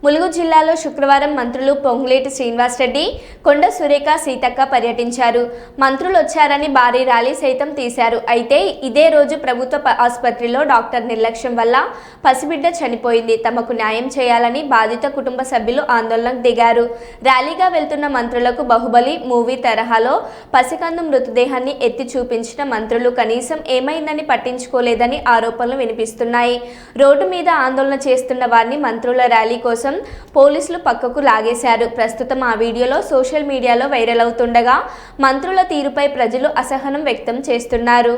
ములుగు జిల్లాలో శుక్రవారం మంత్రులు పొంగులేటి శ్రీనివాసరెడ్డి, కొండ సురేఖ, సీతక్క పర్యటించారు. మంత్రులు వచ్చారని భారీ ర్యాలీ సైతం తీశారు. అయితే ఇదే రోజు ప్రభుత్వ ఆసుపత్రిలో డాక్టర్ నిర్లక్ష్యం వల్ల పసిబిడ్డ చనిపోయింది. తమకు న్యాయం చేయాలని బాధిత కుటుంబ సభ్యులు ఆందోళనకు దిగారు. ర్యాలీగా వెళ్తున్న మంత్రులకు బాహుబలి మూవీ తరహాలో పసికందు మృతదేహాన్ని ఎత్తి చూపించిన మంత్రులు కనీసం ఏమైందని పట్టించుకోలేదని ఆరోపణలు వినిపిస్తున్నాయి. రోడ్డు మీద ఆందోళన చేస్తున్న వారిని మంత్రుల ర్యాలీ కోసం పోలీసులు పక్కకు లాగేశారు. ప్రస్తుతం ఆ వీడియోలో సోషల్ మీడియాలో వైరల్ అవుతుండగా మంత్రుల తీరుపై ప్రజలు అసహనం వ్యక్తం చేస్తున్నారు.